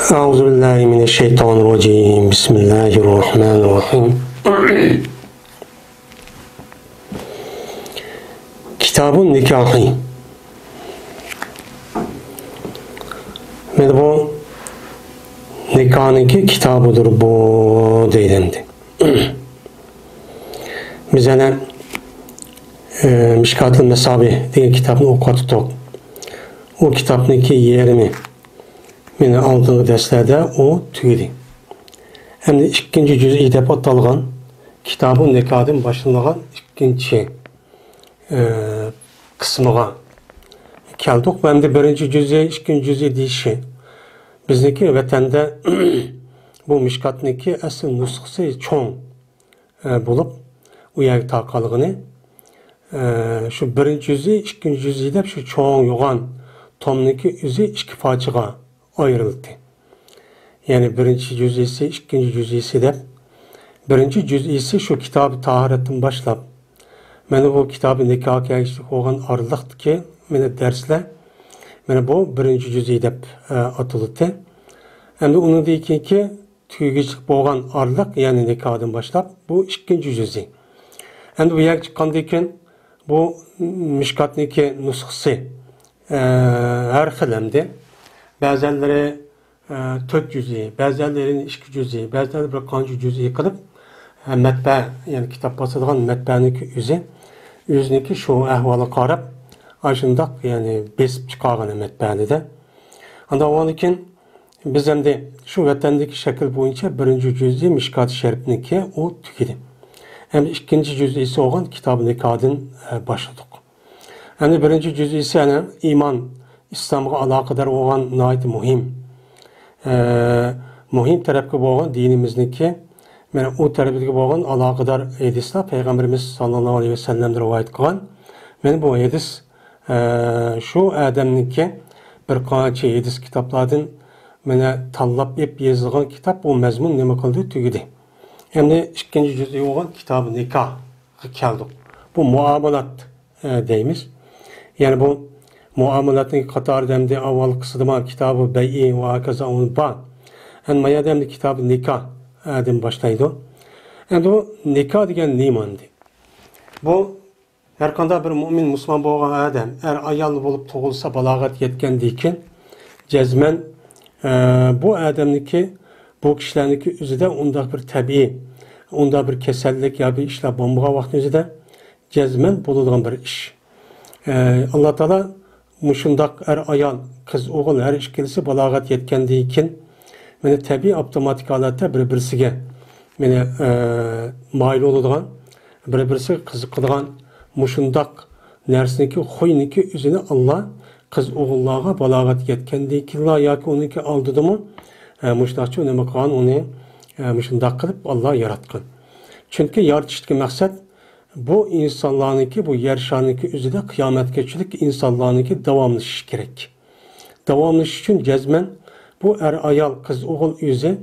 أعوذ بالله من الشيطان الرجيم بسم الله الرحمن الرحيم Kitab-ı Nikahı. Bu nikahınki kitabıdır bu deyildi. Biz hele Mişkat-ı Mesabi diye kitabını okuduk. O kitabınki yerimi meni aldığı derslerde o tüydü. Hem de ikinci cüz'i dep atalgan Kitab-ı Nikah'ın başlangan ikinci kısmına keldik. Hem de birinci cüz'i, ikinci cüz'i deyişi. Bizdeki vatanda bu Mişkat'niki asıl nusxası çoğun bulup u yerga tarqalgını. Şu birinci cüz'i, ikinci cüz'i dep şu çoğun yoğan tomniki üzü iki parçaga ayrıldı. Yani birinci cüz'isi, ikinci cüz'isi dep birinci cüz'isi şu kitab-ı taharetin başlap meni bu kitab-ı nikah kelişlik olgan aralıktı ki meni dersle meni bu birinci cüz'i dep atıldı. Hem de onun deyken ki tüyügüçlük bolgan aralık yani nikahdan başlap bu ikinci cüz'i. Hem de bu yer çıkandayken bu Mişkat'niki nusxası her xil bazıları 4 cüz'i, bazılarının 2 cüz'i, bazıları bir qancha cüz'i qilib matbaa, yani kitap basadigan matbaaniki o'ziniki shu ahvoliga qarab ashundaq yani besib chiqargan matbaanida. Ondan keyin biz endi shu vatandagi shakl bo'yicha birinchi cüz'i Mişkat-ı Şerifniki o tugidi. Hem ikinci cüz'i ise olgan Kitab-ı Nikah'dan başladık. Yani birinci cüz'i ise yani iman, İslam'a alakadar olan nayet muhim tarafı olan dinimizdeki yani o tarafdaki olan alakadar hadisler Peygamberimiz sallallahu aleyhi ve sellem'de rivayet kılan yani bu hadis şu adamniki bir qancha hadis kitaplardan mene tanlap hep yazılgan kitap bu mezmun nima qildi tugidi. Hem de ikinci cüz'i olan Kitab-ı Nikah keldik. Bu muamalat deymiz. Yani bu muamalatın qatarida hem de avval kısıdıma Kitab-ı Bey'i ve hakaza onun ba. Hem mayada Kitab-ı Nikah adım başlaydı. Yani bu nikah degen nimandı. Bu her kanda bir mümin Müslüman bolgan adam er ayal bulup tugulsa balagat yetkendikin cezmen bu adamniki bu kişilerniki üzüde onda bir tabii onda bir kesellik ya bir işler bomba vakti üzüde cezmen bulunduğun bir iş. Allah Teala muşundak er ayal kız oğul her işkilisi balagat yetkendikin meni tabii otomatik halatda bir-birisiga meni mayil oladigan bir-birisi qiziqadigan mushundaq narsaniki xo'yniki o'zini Allah qiz o'g'illarga balogat yetgandikilar yoki uniki oldidimi mushundaqcha nima qilgan uni mushundaq qilib Allah yaratgan. Chunki yaratishdagi maqsad bu insonlarniki bu yer sharniki o'zida qiyomatgachilik insonlarniki davomlashishi kerak. Davomlashish uchun jazman bu er ayal kız oğul yüzü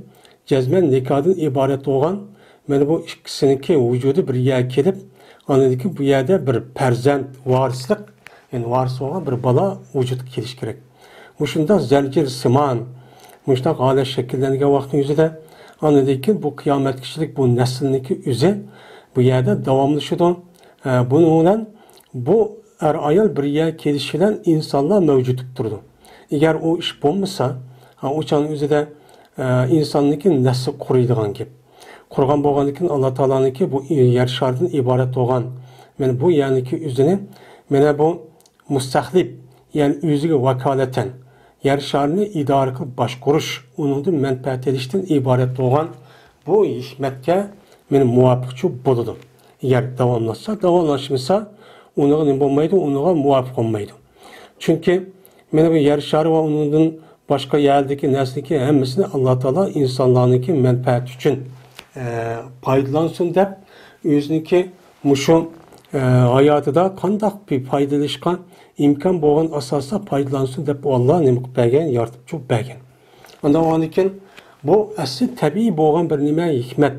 cezmen nikahdan ibaret olan yani bu ikisininki vücudu bir yer kelip anladaki bu yerde bir perzent varislik yani varis olan bir bala vücut keliş gerek. Muşunda zelcil siman muşunda alet şekillendiği vaktin yüzü de anladaki bu kıyamet kişilik bu neslindeki yüzü bu yerde devamlaşıdı. Bununla bu er ayal bir yer kelişilen insanlar mevcut durdu. Eğer o iş bulmasa o çağın üzerinde insanlıkın nesli kuruyduğun gibi. Kurgan boğanlıkın Allah Teala'nınki bu yer şartın ibaret olan yani bu yanıki üzerine yani bu mustahlip yani üzüge vakaleten yer şartını idare kılıp başkuruş onun da menfaat edişten ibaret olan bu hikmetke benim muvafıkçı buludu. Eğer devamlaşmasa ona ne olmaydı, ona muvafık olmaydı. Çünkü bu yer şartı ve onun başka yerdeki nesliki hemmisini Allah Teala insanlarınki menfaat için faydalansın deyip özünki muşu hayatıda kandak bir faydalaşkan imkan boğan asasda faydalansın deyip Allah ne mukbegen yaratıp çok begen. Ondan o anıken bu asli tabii boğan bir nime hikmet,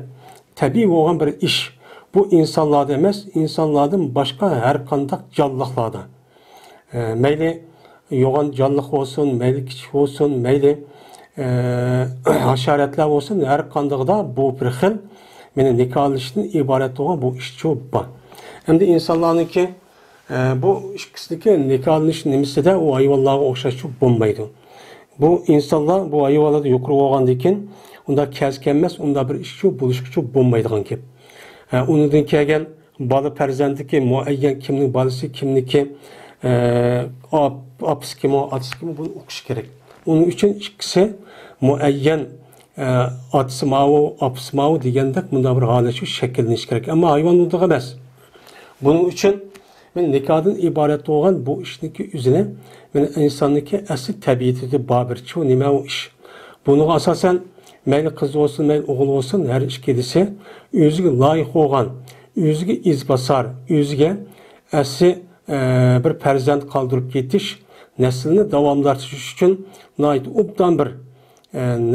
tabii boğan bir iş. Bu insanlarda emez, insanlardan başka her kandak canlıklarda. Meyli yoğan canlılık olsun, meyli küçük olsun, meyli haşaretler olsun, her kandıqda bu bir xil meni nikohlashdan iborat bo'lgan bu ish bor. Endi insonlarniki bu ikkisidagi nikohlash nimasida u hayvonlarga o'xshash bo'lmaydi. Bu insonlar bu hayvonlarda yuqori bo'lgandan keyin unda kaskan emas, unda bir ish bo'lishga bo'lmaydigan gap. Undan kelgan bola farzandiki muayyan kimning bolasi, kimniki apisi kim, otasi kim buni o'qish kerak. Onun uchun ikkisi muayyan otasi mavu, apisi mavu degandek bunda bir holat shu shakllanish kerak. Ammo hayvon unday emas. Buning uchun men nikohdan iborat bo'lgan bu ishniki o'zini men insonniki asl tabiatida bor bir nima u ish. Buniga asosan mayli qiz olsun, mayli o'g'il olsun, her ikkilisi o'ziga loyiq bo'lgan, o'ziga izbosar, o'ziga asli bir farzand qoldirib ketish, naslni davomlashtirish uchun nihoyat obdan bir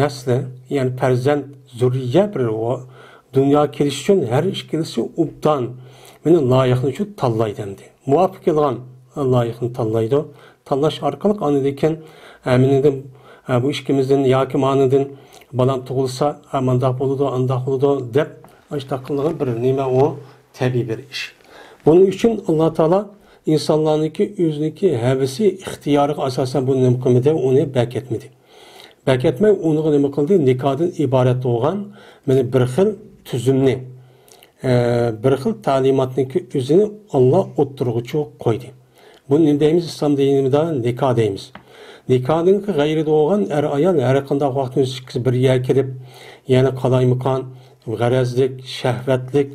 nasli, ya'ni farzand zurriya bir dunyoga kelish uchun har ikkilisi obdan meni loyiqni uchun tanlaydi endi. Muvofiq kelgan loyiqni tanlaydi. Tanlash orqali anidan meningdan bu ikkimizdan yoki manidan balam tug'ilsa, amandaq bo'ladi, andaq bo'ladi deb ashta qilgan bir nima u tabiiy bir ish. Buning uchun Alloh taolo insonlarniki o'ziniki havasi, ixtiyoriga asosan buni nima qilmadi, uni beketmedi. Beketmay uni nima qildi? Nikohdan iborat bo'lgan mana bir xil tuzumni, bir xil ta'limotniki o'zini Alloh o'ttirg'ichi qo'ydi. Buni nima deymiz? Islom dinimizda nikoh deymiz. Nikohning g'ayri bo'lgan ayol har qanday vaqtda bir yerga kelib, yana qalaymiqon, g'arazlik, shahvatlik,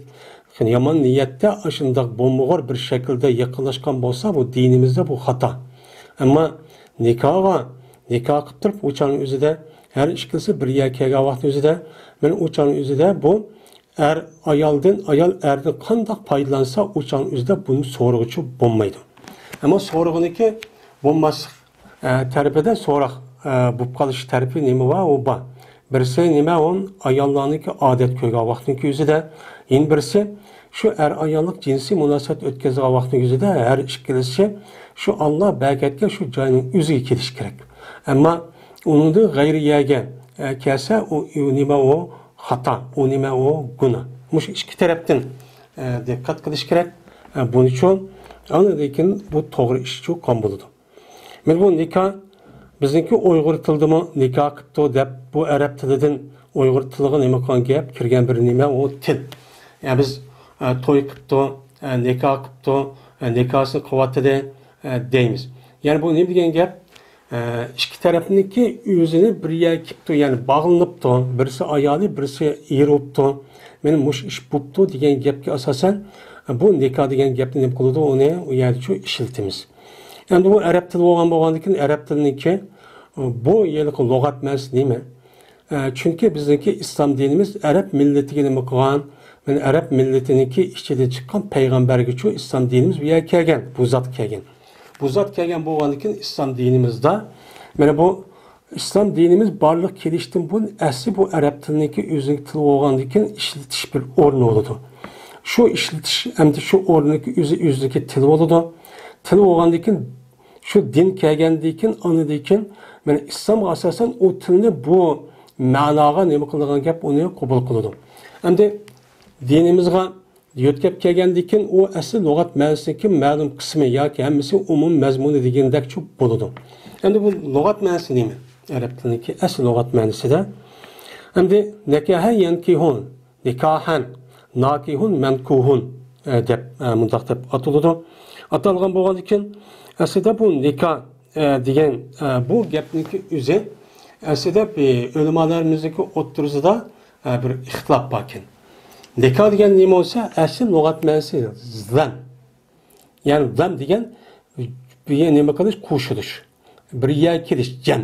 yomon niyatda shundoq bo'lmag'or bir shaklda yaqinlashgan bo'lsa, bu dinimizda bu xato. Ammo nikoh qilib turib, o'chaning o'zida har ikkisi bir yerga kelgan vaqt o'zida, men o'chaning o'zida bu ayol erdan qanday foydalansa, o'chaning o'zida buni so'rg'ichi bo'lmaydi. Ammo so'rg'iniki bo'lmaslik tarafida so'roq bo'lib qolish tarafi nima va u bor. Birisi nima on ayollarniki odat ko'rgan vaqtning o'zida, yana birisi shu ayollik jinsiy munosabat o'tkazgan vaqtning o'zida har ikkilisi shu Alloh berkatgan shu joyning o'ziga kelish kerak. Ammo uningda g'ayri yerga kelsa, u nima o xato, u nima o gunoh. Mush ikki tarafdan diqqat qilish kerak. Buning uchun lekin bu to'g'ri ish uchun bo'ladi. Men bu nikoh bizniki Uyg'ur tilidami nikoh qilibdi deb bu arab tilidan Uyg'ur tiliga nima qilgan gap kirgan bir nima o til. Yani biz to'y qilibdi, nikoh qilibdi, nikohni qilyapti deymiz. Yani bu nima degan gap? İki tarafniki o'zini bir yerga kelibdi, ya'ni bog'lanibdi, birisi ayoli, birisi eribdi. Men mush ish bo'pti degan gapga asosan bu nikoh degan gapni nima qiladi, uni u yerda shu ishiltimiz. Yani bu Arap tili bo'lgandan keyin Arap tiliniki bu yilqi lug'at emas nima? Chunki bizniki islom dinimiz Arab millatiga nima qilgan? Men Arab millatiniki ichida chiqqan payg'ambarga shu islom dinimiz bu yerga kelgan, bu zot kelgan. Bu zot kelgan bo'lgandan keyin islom dinimizda mana bu islom dinimiz barliq kelishdan bu asli bu Arab tiliniki o'zining tili bo'lgandan keyin ishlatish bir o'rni bo'ladi. Shu ishlatish hamda shu o'rniki o'zidagi til bo'ladi. Til bo'lgandan keyin şu din kelgandan keyin anidan keyin men islomga asosan o tilni bu ma'noga nima qilgan gap uni qabul qiladi. Endi dinimizga yo'tkab kelgandan keyin u asli lug'at ma'nosidagi ma'lum qismi yoki hammasi umum mazmuni degandek bo'ladi. Endi bu lug'at ma'nosi nima? Arab tilidagi asli lug'at ma'nosida endi nikahan yankihun, nikahan, nakihun, mankuhun deb mundaq deb ataladi. Atalgan bo'lgandan keyin aslida bu nikoh degan bu gapniki o'zi aslida ulamolarimizniki o'ttirisida bir ixtilof bor ekan. Nikoh degan nima bo'lsa, asl lug'at ma'nosi zam. Ya'ni zam degan bir nima qilish, qo'shilish, bir yerga kelish, jam.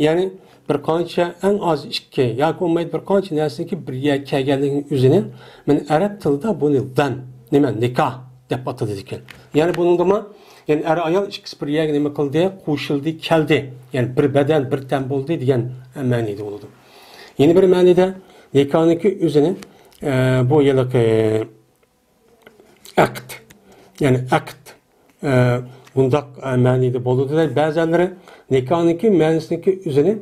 Ya'ni bir qancha eng oz ikki yoki bo'lmaydi bir qancha narsaniki bir yerga kelganligini o'zini men arab tilida buni zam, nima nikoh deb atadi ekan. Ya'ni buningda yani ayol ikkisi bir yerga nima qildi, qo'shildi, keldi. Yani bir badan, bir tan bo'ldi degan ma'noda bo'ladi. Yeni bir ma'noda nikohniki o'zini bu yillik aqd, yani aqd bundaq ma'noda bo'ladi. Ba'zanlari nikohniki ma'nosiniki o'zini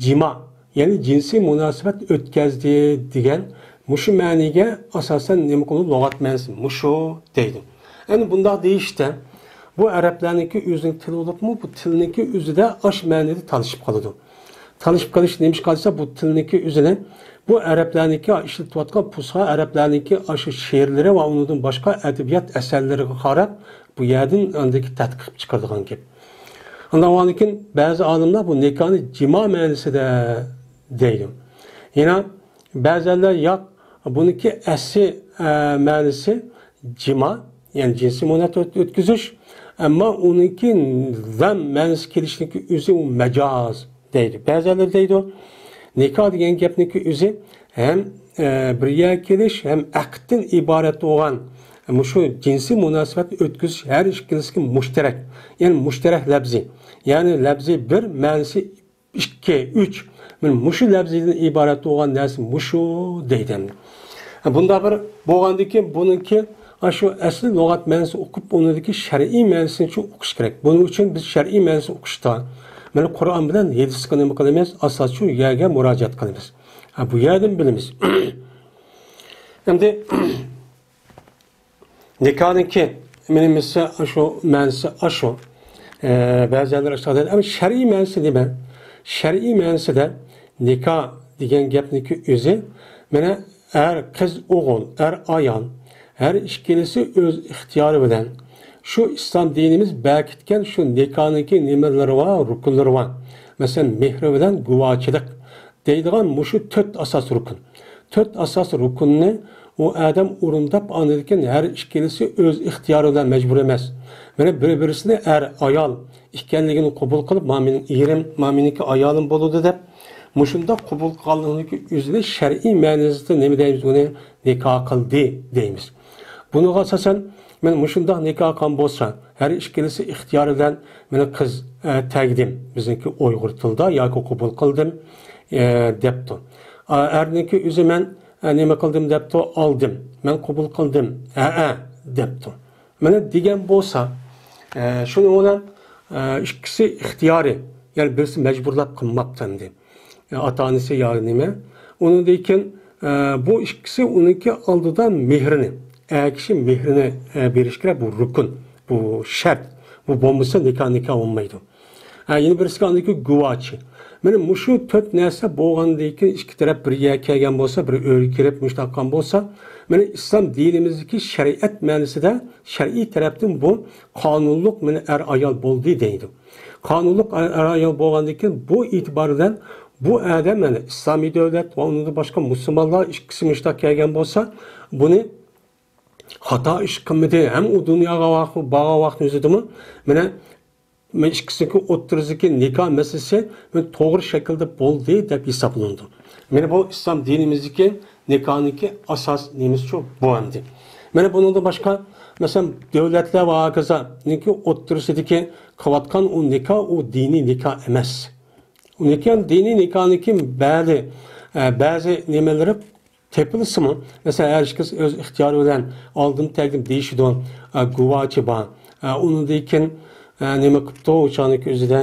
jima ya'ni jinsiy munosabat o'tkazdi degan mushu ma'niga asosan nima qilib lug'at ma'nosi mushu deydi. Endi bundoq deyishda bu arablarniki o'zining tili bo'libmi, bu tilniki o'zida osh ma'nida talishib qoladi. Talishib qolish nima qolsa bu tilniki o'zini bu arablarniki ishlatayotgan pusha arablarniki shu she'rlari va undan boshqa adabiyot asarlariga qarab bu yerdan andagi tadqiq chiqaradigan gap. Ondan keyin ba'zi olimlar bu nikohni jimo ma'nosida deydi. Yana ba'zilar yo'q, buniki asli ma'nosi jimo, ya'ni jinsiy munosabat o'tkazish, ammo uniki zam ma'nosi kelishniki o'zi u majoz deydi. Ba'zilar deydi, nikoh degan gapniki o'zi ham birga kelish, ham aqddan iborat bo'lgan shu jinsiy munosabatni o'tkazish har ikkisiga mushtarak. Ya'ni mushtarak labzi. Ya'ni labzi bir, ma'nosi 2, 3. Mushu labzidan iborat bo'lgan narsa mushu deydi. Bunda bir bo'lgandiki, buniki shu asli lug'at ma'nosini o'qib, unidagi shar'iy ma'nosini o'qish kerak. Buning uchun biz shar'iy ma'nosini o'qishda mana Qur'on bilan hadisga nima qilamiz? Asos shu yerga murojaat qilamiz. Bu yerdan bilamiz. Endi nikohniki menimizcha shu ma'nosi shu. Ba'zilar ishlatadi, ammo shar'iy ma'nosi nima? Shar'iy ma'nosida nikoh degan gapniki o'zi mana er qiz o'g'il, er ayol, her ikkilisi o'z ixtiyori bilan şu İslam dinimiz berkitgan şu nikohniki nimaları var, rukunları var. Mesela mehri bilan guvochilik deydigan mushu 4 asas rukun. 4 asas rukunni o adam o'rindab oladigan her ikkilisi o'z ixtiyori bilan majbur emas. Mana bir-birisini er ayol ekanligini qabul qilib, "Mening erim, meniki ayolim bo'ladi" deb mushunda qabul qilganligi o'zida shar'iy ma'nosida nima deymiz, buni nikoh qildi deymiz. Buni asosan men mushunda nikoh qilgan bo'lsa, har ikkilisi ixtiyoridan meni qiz taqdim, bizniki Uyg'ur tilida yoki qabul qildim debdi. Erniki o'zi men nima qildim debdi, oldim. Men qabul qildim. Debdi. Mana degan bo'lsa, shuning bilan ikkisi ixtiyori, ya'ni birisi majburlab qilmabdi endi. Ota-onasi yoki nima. Undan keyin bu ikkisi uniki oldidan mehrini kishi mehrini berish kerak, bu rukun, bu shart. Bu bo'lmasa nikoh olmaydi. Yana birisi andiki guvochi. Mana mushu 4 narsa bo'lgandan keyin ikki taraf birga kelgan bo'lsa, bir o'yga kirib mushtaqan bo'lsa, mana islom dinimizdagi shariat ma'nosida shar'iy tarafdan bu qonunliq mana er ayol bo'ldi deydi. Qonunliq er ayol bo'lgandan keyin bu e'tibordan bu adam mana islomiy davlat va undan boshqa musulmonlar ikkisi mushtaq kelgan bo'lsa, buni xato ish qilmadi, ham u dunyoga bağa vaqt o'zidimi? Mana ikkisining o'ttirisiki nikoh masalasi to'g'ri shaklda bo'ldi deb hisoblandi. Mana bu islom dinimizdagi nikohniki asos nimasi bu endi. Mana bundan boshqa masalan davlatlar va hokazoning o'ttirisidagi qilayotgan u nikoh u diniy nikoh emas. Uning diniy nikohniki ba'zi nimalari tepilsimi? Mesela her kız öz ixtiyarı bilan aldım taqdim deyishdi, guvochi bor. Undan nima qilibdi, o'shaniki o'zida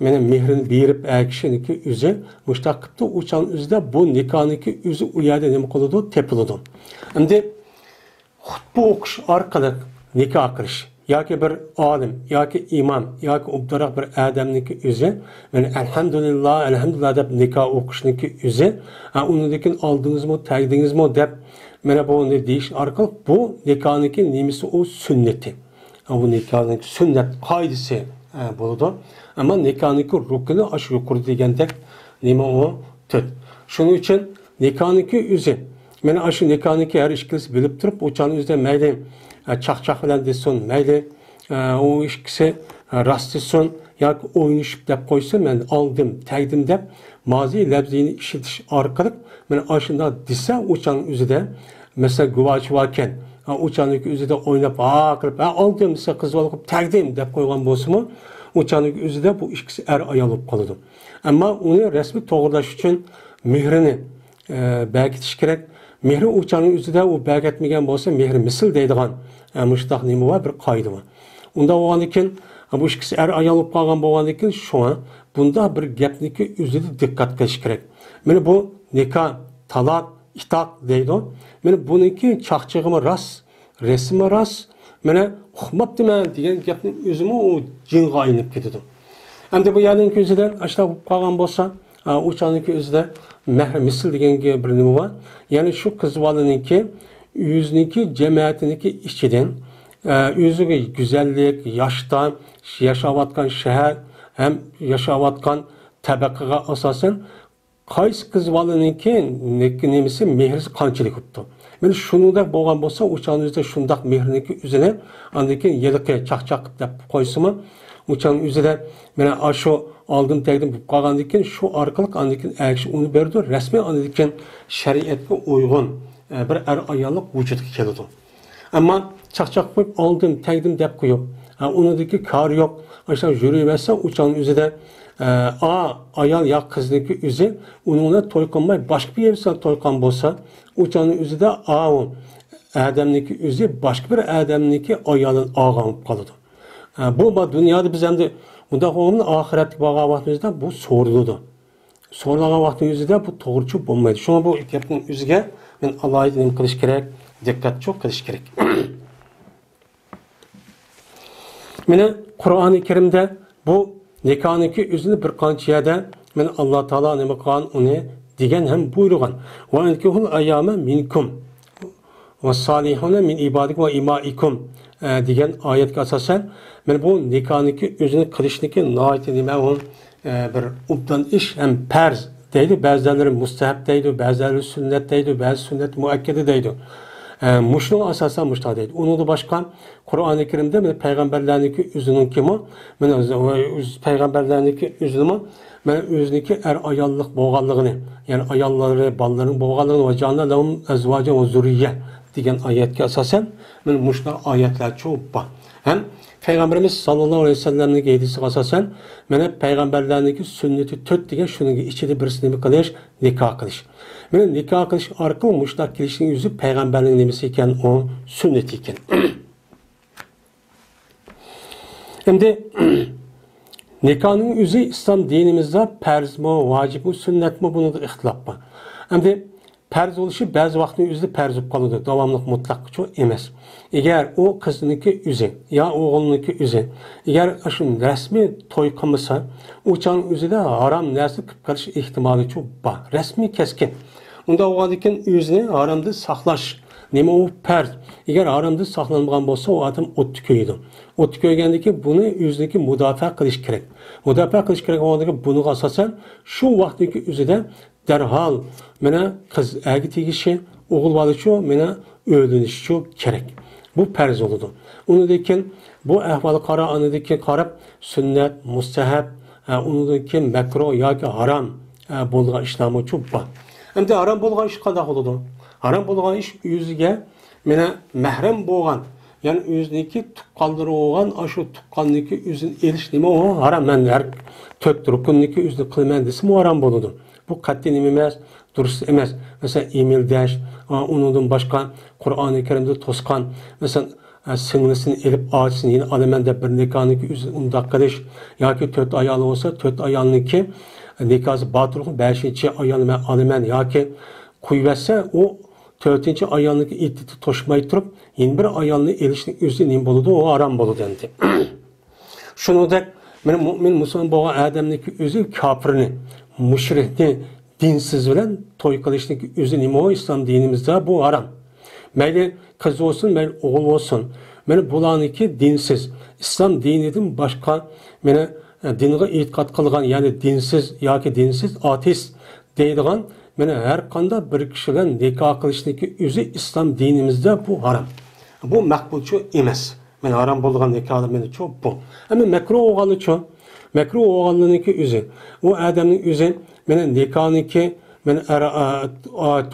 meni mehrini berib, kishiniki o'zi mushtaq qilibdi, o'shan o'zida bu nikohniki o'zi u yerda nima qiladi, tepiladi. Endi xutba o'qish orqali nikoh qilish yoki bir olim yoki imom yoki ubdaroq bir odamniki o'zi mana alhamdulillah deb nikoh o'qishniki o'zi undan keyin oldingizmi, tagdingizmi deb mana buni deyish orqali bu nikohniki nimasi u sunnati. Bu nikohniki sunnat qoidasi bo'ladi. Ammo nikohniki rukuni shu yuqori degandek nima u tut. Shuning uchun nikohniki o'zi mana shu nikohniki har ikkisi bilib turib, o'chani o'zida mayli chaqchaq bilan desin, mayli o ikkisi rost desin yoki o'ynashib deb qo'ysa, men oldim, tagdim deb moziy labzini ishitish orqali men ashunda desa, o'chaning o'zida masalan guvochi ekan, o'chaning o'zida o'ynab, qilib, oldim desa qiz olib tagdim deb qo'ygan bo'lsa-mu, o'chaning o'zida bu ikkisi er ayol bo'lib qoladi. Ammo uni rasmiy to'g'rilash uchun mehrini berkitish kerak. Mehri o'chaning o'zida u berkitmagan bo'lsa, mehri misl deydigan mushtaq nima var, bir qoida bor. Unda bo'lgandan keyin bu ikkisi er ayol bo'lib qolgan bo'lgandan keyin bunda bir gapniki o'zida diqqat qilish kerak. Mana bu nikah, talaq, itaq deydi. Mana buniki çaqchig'imi ras, resmi ras. Mana uqmabdiman degan gapning o'zimi u jinga aylanib ketadi. Endi bu yerning o'zida ashla bo'lib qolgan bo'lsa, u chaqniki o'zida mehr misl degan bir nima bor. Ya'ni shu qiz bolaniki o'ziniki jamiyatniki ichidan o'ziga go'zallik, yoshda yashayotgan shahar ham yashayotgan tabaqaga asosan qaysi qiz bolaniki nimasi mehri qanchalik bo'libdi. Mana shuningdek bo'lgan bo'lsa, o'shaningizda shundoq mehrniki o'zini andan keyin yiliqi chaqchaq deb qo'ysimi, o'shaning o'zida mana shu oldin tegdim bo'lib qolgandan keyin shu orqali andan keyin aksi uni berdi, rasmiy andan keyin shariatga uyg'un bir ayollik vujudga keladi. Ammo chaqchaq qo'yib oldim, tegdim deb qo'yib, unidagi kar yo'q, o'sha yuraversa, o'shaning o'zida ayol ya qizniki o'zi uningga to'y qilmay boshqa bir yerga to'y qilgan bo'lsa, o'shaning o'zida odamniki o'zi boshqa bir odamniki ayoldan olgan bo'lib qoladi. Bu dunyoda biz endi bunda qo'yimni oxiratga borgan vaqtimizda bu so'riladi. So'ralgan vaqtimizda bu to'g'richi bo'lmaydi. Shuna bu gapning o'ziga men alohida nima qilish kerak, diqqat çok qilish kerak. Mana Qur'oni Karimda bu nikohniki o'zini bir qancha yerda mana Alloh taolo nima qilgan uni degan ham buyurgan. Va ankihul ayyama minkum va solihuna min ibadikum va imaikum degan oyatga asosan mana bu nikohniki o'zini qilishniki nihoyatda nima bir obdan ish ham farz deydi, ba'zilari mustahab deydi, ba'zilari sunnat deydi, ba'zi sunnat muakkada deydi. Muşluğun asasen muşta deydi. Onu da başka Kur'an-ı Kerim'de peygamberlerdeki üzünün kimi, peygamberlerdeki üzünün özüneki ayallık boğallığını, yani ayalları, balların boğallığını ve canlı lahum ezvacen ve zürriye diyen ayetki asasen muşluğun ayetler çok var. Hem Peygamberimiz sallallahu aleyhi ve sellem'in hadisi asasen peygamberlerdeki sünneti tört diye şunun içinde birisini mi kılış, nikah kılış. Mana nikah qilish orqali mushtaq kelishning o'zi payg'ambarning nimasi ekan, o sunnati ekan. Endi nikahning o'zi islom dinimizda farzmi, vojibmi, sunnatmi buni ixtilof bor. Endi farz bo'lishi ba'zi vaqtning o'zida farz bo'lib qoladi, davomli mutlaqcha emas. Agar u qizniki o'zi yo o'g'ilniki o'zi agar shu rasmiy to'y qilmasa, o'chaning o'zida harom narsa qilib qolish ehtimoli çok bor. Rasmiy keskin. Unda o'g'adikin o'zini haromda saqlash nima u farz. Agar haromda saqlanmagan bo'lsa, u odam o'tni ko'yadi. O'tni ko'ygandiki buni o'ziniki mudofaa qilish kerak. Mudofaa qilish kerak bo'lgandiki buni asosan shu vaqtdagi o'zida darhol mana qiz agi tegishi, o'g'il bolachi mana o'linishi kerak. Bu farz bo'ladi. Undan bu ahvoli anadagi qarab sunnat, mustahab, undan makruh yoki harom bo'lgan ishlarni çok bor. Endi haram bo'lgan ish qanday bo'ladi? Haram bo'lgan ish o'ziga mana mahram bo'lgan, ya'ni o'ziniki tuqqanlari bo'lgan, shu tuqqanniki o'zini elish nima u? Haram. Men har 4 rukunniki o'zini qilman desam haram bo'ladi. Bu qat'iy nima emas, durust emas. Mesela emildash, undan boshqa Qur'oni Karimda to'sqan, mesela singlisini elib ochsin, yine alaman deb bir nikohniki o'zini undaq qilish yoki 4 ayoli bo'lsa, 4 ayolniki nikahı batırlık 5. ayolni alaman yoki qo'yversa, o 4. ayolniki iddati to'shmay turib, yeni bir ayolni elishning o'zi nima bo'ladi? O harom bo'ladi endi. Shuningdek, men mu'min musulmon bo'lgan odamniki o'zi kofirni, mushrikni, dinsiz bilan to'y qilishniki o'zi nima? İslam dinimizda bu harom. Mayli qiz olsun, mayli o'g'il olsun. Mana bularniki dinsiz. İslam dinidan boshqa meni dinga e'tiqod qilgan, ya'ni dinsiz yoki dinsiz ateist deydigan mana har qanday bir kishi bilan nikoh qilishniki o'zi islom dinimizda bu harom. Bu maqbulchi emas. Mana harom bo'lgan nikohlar meni çok bu. Ama makruh o'g'ilchi, makruh o'g'ilniki o'zi, u odamning o'zi mana nikohniki mana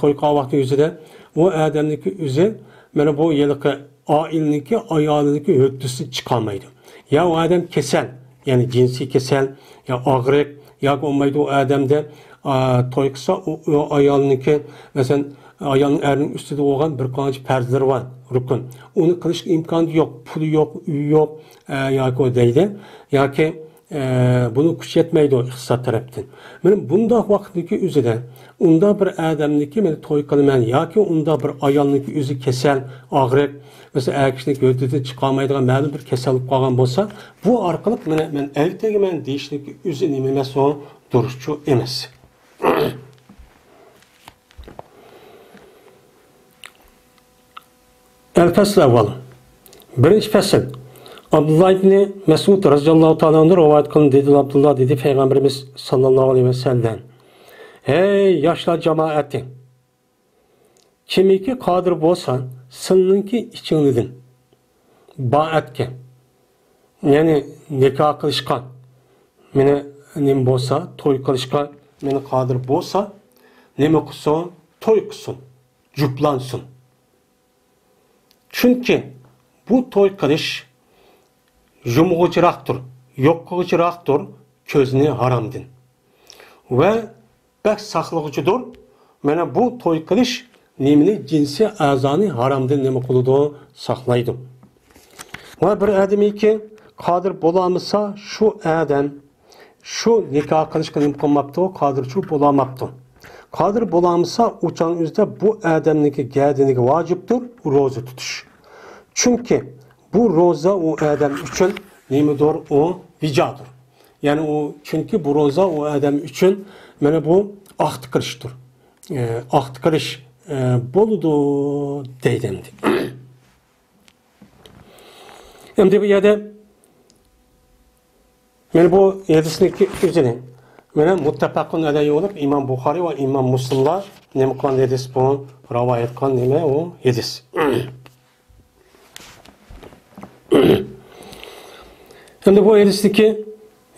to'y qilgan vaqti o'zida u odamniki o'zi mana bu yilqi oilniki ayoliniki o'ttisi chiqolmaydi. Ya o adam kesel, yani cinsi kesel, ya ağrık, ya olmaydı o adamda to'y qilsa o ayolniki mesela ayolning erning ustida bo'lgan bir qancha farzlari var, rukun. Uni qilish imkoni yo'q, puli yo'q, uyi yo'q yoki o deydi, yoki bunu kuchaytmaydi iqtisod tarafdan. Mana bundoq vaqtniki o'zida unda bir odamniki men to'y qilaman yoki unda bir ayolniki o'zi kasal, og'riq, mesela erkeklik ödedi çıkamaydığı ma'lum bir kasallik qolgan bo'lsa, bu orqali men ertaga deyishniki o'zi nima emas, o duruşçu emas. El-Fasl avval. Birinci fasl. Abdullah ibn Mesud radhiyallohu ta'ala anhu rivoyat qildi, dedi Abdullah, dedi Peygamberimiz sallallohu alayhi ve sellem. Hey yoshlar jamoati. Kimiki qodir bo'lsan, sizningki ichingizdan ba'atga, ya'ni nikoh qilishga, meni nim bo'lsa, to'y qilishga meni qodir bo'lsa, nima qilsin, to'y qilsin, juplansin. Chunki bu to'y qilish yumg'uchiroqdir, yo'q qiluvchiroqdir ko'zni haromdan. Va bak saqlag'uchidir. Mana bu to'y qilish nemini cinsi a'zoni haromdan nima qiladi, saqlaydi. Va bir odamiki qodir bo'lamasa, shu odam shu nikoh qilishga nima qilmabdi, qodirchi bo'lamabdi. Qodir bo'lamasa, o'chan o'zida bu odamniki gadiniga vojibdir roza tutish. Chunki bu roza o odam uchun nimadir, o vijodir. Ya'ni o chunki bu roza o odam uchun mana bu ahd qilishdir. Ahd qilish bo'ldi deydi. Endi bu yerda men bu hadisniki o'zini mana muttafaqun alayhi bo'lib İmam Buxoriy va İmam Muslimlar nima qilgan hadis bu rivoyat qilgan nima u hadis. Endi bu hadisniki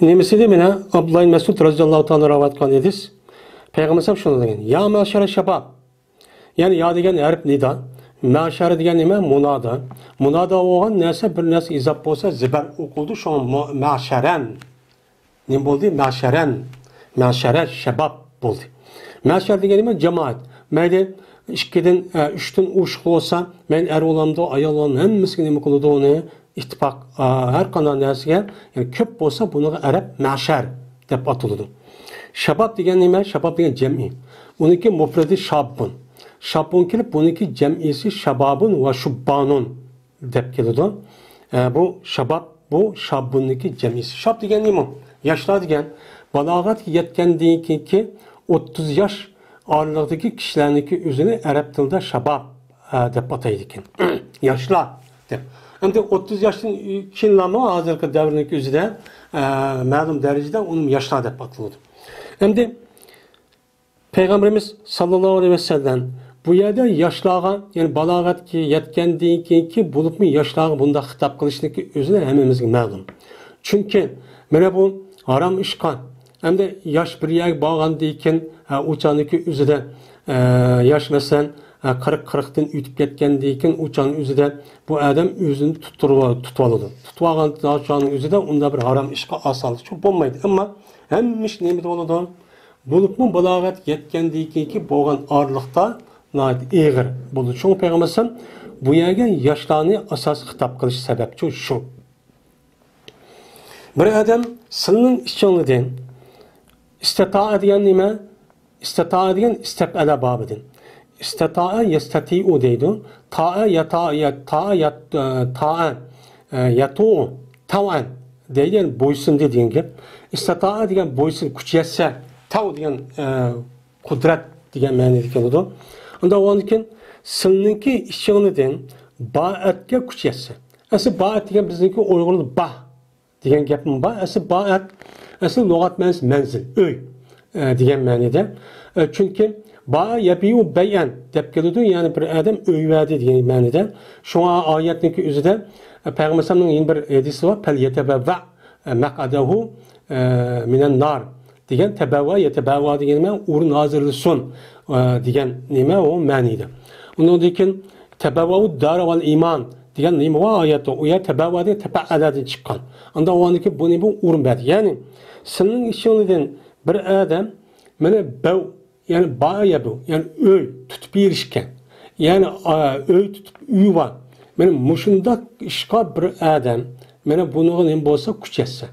nimasi de mana Abdullah ibn Mesud radhiyallohu ta'ala rivoyat qilgan hadis. Payg'ambar sollallohu alayhi vasallam degan: "Ya mashara shabab." Yani ya degan harf nida, mashara degan nima? Munada. Munada bo'lgan narsa bir narsa izof bo'lsa, zibar o'qildi, shu masharan. Nima bo'ldi? Masharan. Mashara shabab bo'ldi. Mashar degan nima? Jamoat. Mayli 2dan 3dan o'shiq bo'lsa, men er olamda, ayol olamda hammasiga nima qiladi uni? İttifaq har qanday narsaga, yani ko'p bo'lsa buni arab mashar deb atiladi. Shabab degan nima? Shabab degan jam'i. Uniki mufradi shabbun. Shabbun kelib, buniki jam'isi shababun va shubbanun deb keladi. Bu shabab, bu shabbunniki jam'isi. Shab degan nima? Yoshlar degan, balog'atga yetgandan keyingi 30 yosh oralig'idagi kishilarniki o'zini arab tilida shabab deb ataydi ekan. Yoshlar deb. Endi 30 yoshdan keyinlarmi hozirgi davrning o'zida ma'lum darajada uni yoshlar deb atiladi. Endi Peygamberimiz sallallohu alayhi ve sellem bu yerda yoshlarga, ya'ni balog'atga yetgandan keyingi bo'libmi yoshlarga bunda xitob qilishniki o'zini hammamizga ma'lum. Chunki mana bu harom ishqa. Endi yosh bir yerga borgandan keyin o'chaniki o'zida yosh masalan 40-40dan o'tib ketgandan keyin o'chan o'zida bu odam o'zini tutib oladi. Tutib olgan o'chaning o'zida unda bir harom ishqa osonlik bo'lmaydi. Ammo hamma ish nima bo'ladi? Bo'libmi balog'at yetgandan keyingi bo'lgan orliqda ig'ir bo'ldi. Shu Payg'ambar bu yerga yoshlarni asos xitob qilish sababchi shu. Bir odam sizning ichingizdan istitoa degan nima? Istitoa degan istabala bobidan. İstita'a yestati'u deydi. Ta'a yatu'u tav'an deydi. Boysun dediğin gibi. İstita'a degan boysun kuchaysa, tav degan kudret degan ma'noda keladi. Unda onun için sizningki ishingizdan ba'atga kuchaysa. Asli ba'at degan bizningki Uyg'urda ba degan gapim bor. Asli ba'at asli lug'at ma'nosi manzil, uy degan ma'noda. Chunki ba yabiu bayan deb keladi, ya'ni bir odam uy va'di degan ma'noda. Shunga oyatniki o'zida Payg'ambar sollallohu alayhi vasallam bir hadisi bor. Fal yatabawwa maq'adahu minan nar degan tabawwa yatabawwa degan nima? O'rin hozirlasin degan nima o ma'noda. Undan keyin tabawwa dar val iman degan nima va oyatda u yer tabawwa degan tapa'aladan chiqqan. Unda o'niki bu nima? O'rin berdi. Ya'ni sizning ishingizdan bir odam mana bav, yani ba'ya bu, yani öy tutup erişken, yani öy tutup uy var. Benim muşunda işqa bir adam, bana bunu ne bolsa kuchaysa.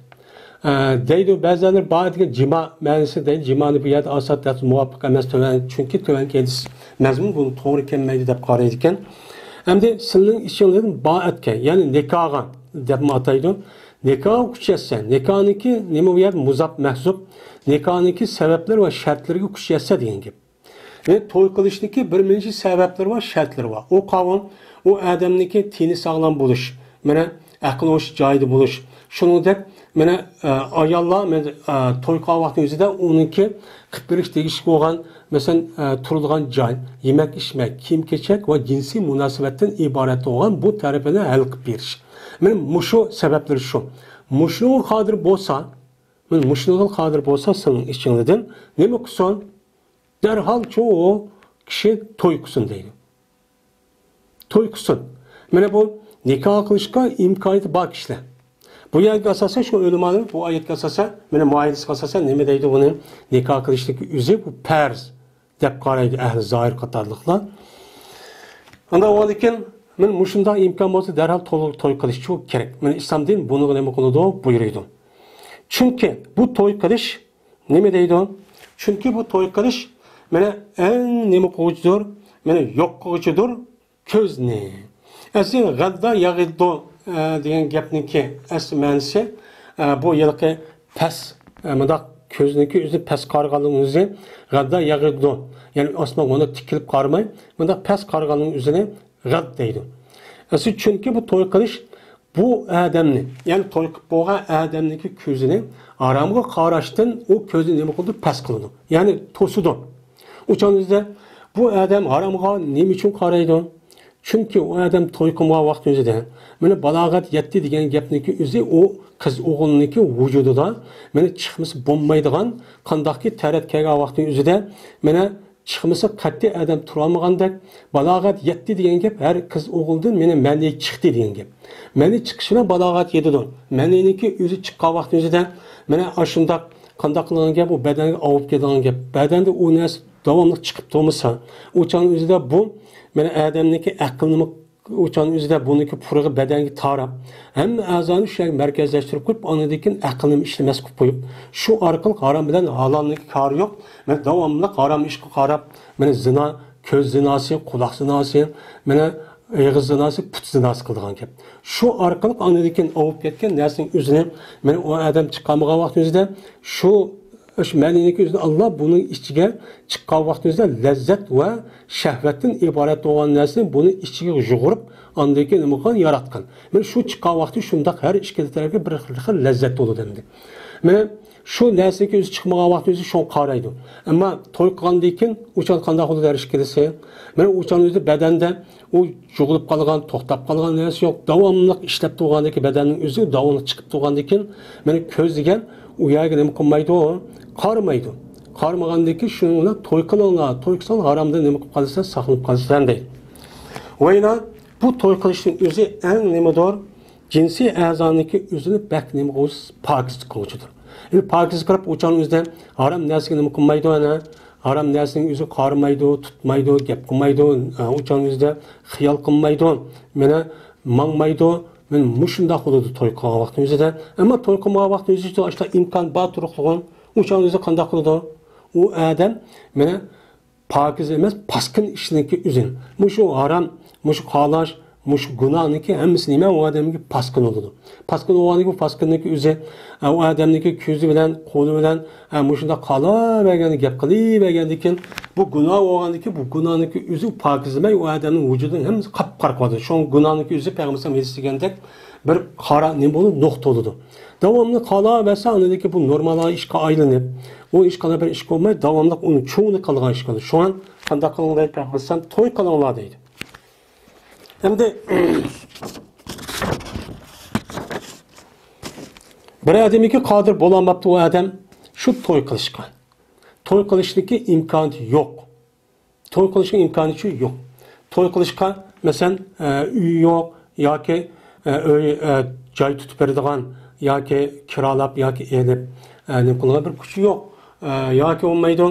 deydi bazıları bazı cima ma'nosi deydi. Cimani bu yerda asat muvaffaq emas töven. Çünkü töven hadis mazmun bunu to'g'ri kelmaydi deb qaraydi ekan. Endi sizning ishingizdan ba'atga, ya'ni nikohga deb ataydi. Nikoh kuchaysa, nikohniki nima bu yerda muzab mahsub, nikohniki sabablar va shartlariga kuchaysa degan gap. Ve to'y qilishning birinchi sabablari va shartlari bor. O qavm, o odamniki tini sog'lom bo'lish, mana aql o'sh joyida bo'lish. Shuningdek, mana ayollar to'y qilgan vaqt o'zida uniki qilib berish tegishli bo'lgan, masalan, turadigan joy, yemak, ichmak, kiyim-kechak va jinsiy munosabatdan iborat bo'lgan bu tarafini hal qilib berish. Mana mushu sabablar shu. Mushunga qodir bo'lsa, men mushunga qodir bo'lsa, sening ichingizdan nima qilsin? Derhal çoğu kişi to'y qilsin deydi. To'y qilsin. Mana bu nikoh qilishga imkoniyati bor kishilar. Bu yerga asosan shu o'limani bu oyatga asosan, mana muayyidasiga asosan nima deydi buni? Nikoh qilishlik o'zi bu farz deb qaraydi ahli zohir qatorliqlar. Unda o'likin men mushunda imkon bo'lsa darhol to'y qilish kerak. Mana islom din buni nima qiladi buyuradi. Chunki bu to'y qilish nima deydi? Chunki bu to'y qilish mana eng nima qiluvchidir? Mana yo'q qiluvchidir ko'zni. Aslida g'adda yag'iddu degan gapniki asli ma'nosi bu yilqi pas bundaq ko'zniki o'zi pas qarag'anning o'zi g'adda yag'iddu. Ya'ni osmon uni tikilib qarmay, bundaq pas qarag'anning o'zini g'ad deydi. Aslida chunki bu to'y qilish bu odamni, ya'ni to'y qilib bo'lgan odamniki ko'zini aramga qarashdan o ko'zni nima qildi? Pas qildi. Ya'ni to'sidi. Uçanızda bu adam haramga nima uchun qaraydi? Chunki o adam to'y qilgan vaqt o'zida mana balog'at yetdi degan gapniki o'zi o qiz o'g'ilniki vujudida mana chiqmisi bo'lmaydigan qandaqki tarat kelgan vaqt o'zida mana chiqmisi qat'iy adam tura olmagandek balog'at yetdi degan gap har qiz o'g'ildan meni mani chiqdi degan gap. Mani chiqishina balog'at yedidir. Maniniki o'zi chiqqan vaqt o'zida mana ashundaq qandaq qilgan gap u badanga olib kelgan gap. Badanda u narsa davomli chiqib turmasa, o'chan o'zida bu mana odamniki aqlni o'chan o'zida buniki purg'i badanga tarab, hamma a'zoni shu yerga markazlashtirib qo'yib, onadikin aqlni ishlamas qilib qo'yib, shu orqali harom bilan halolniki kori yo'q. Mana davomli harom ishga qarab, mana zina, ko'z zinosi, quloq zinosi, mana og'iz zinosi, put zinosi qilgan gap. Shu orqali onadikin olib ketgan narsaning o'zini mana u odam chiqqanmagan vaqt o'zida shu ma'noniki o'zida Allah bunun ichiga chiqqan vaqt o'zida lazzat va shahvatdan iborat bo'lgan narsani buni ichiga yug'urib, ondan keyin nima qilgan yaratgan. Mana shu chiqqan vaqtda shundaq har ikkala tarafga bir xil lazzat bo'ladi endi. Mana shu narsaga o'zi chiqmagan vaqt o'zi shuni qaraydi. Ammo to'y qilgandan keyin o'chan qanday qilib erish kelsa, mana o'chan o'zi badanda u yug'ilib qolgan, to'xtab qolgan narsa yo'q. Davomli ishlab turgandagi badanning o'zi davomli chiqib turgandan keyin mana ko'z degan u yerga nima qilmaydi? Qarmaydi. Qarmagandaki shuni to'y qilinglar, to'y qilsang haromdan nima qilib qolsa, saqlanib qolsan deydi. O'yna bu to'y qilishning o'zi eng nimadir? Jinsiy a'zoniki o'zini bak nima qilsa, pokizlik qiluvchidir. Endi pokizlik qilib o'chan o'zida harom narsaga nima qilmaydi ana? Harom narsaning o'zi qarmaydi, tutmaydi, gap qilmaydi, o'chan o'zida xiyol qilmaydi, mana mangmaydi. Men mushunda bo'ladi to'y qilgan vaqt o'zida. Ammo to'y qilmagan vaqt o'zida ishlar imkon bor turibdi. O'shan o'zi qanday qiladi? U odam mana pokiz emas, paskin ishniki o'zin. Mushu harom, mushu qalash, mushu gunohniki hammasi nima u odamga paskin bo'ladi. Paskin bo'lganligi bu paskinniki o'zi u odamniki ko'zi bilan, qo'li bilan mushunda qalavergan gap qilavergandikin bu gunoh bo'lganligi bu gunohniki o'zi pokiz emas, u odamning vujudini hammasi qap-qora qiladi. Shu gunohniki o'zi payg'ambar aytgandek bir qora nima bo'ladi, nuqta bo'ladi. Davomli qalaversa, uniki bu normal ishga aylanib, u ish qilib bir ish bo'lmay, davomli uni cho'ni qilgan ish qiladi. Shu an qanday qilinglar payg'ambar to'y qilinglar deydi. Endi bir odamga qodir bo'lolmabdi u odam shu to'y qilishga. To'y qilishniki imkoniyati yo'q. To'y qilishga imkoniyati yo'q. To'y qilishga masalan uy yo'q yoki joy tutib beradigan yoki kirolab yoki elib nima qilgan bir kuchi yo'q. Yoki olmaydi,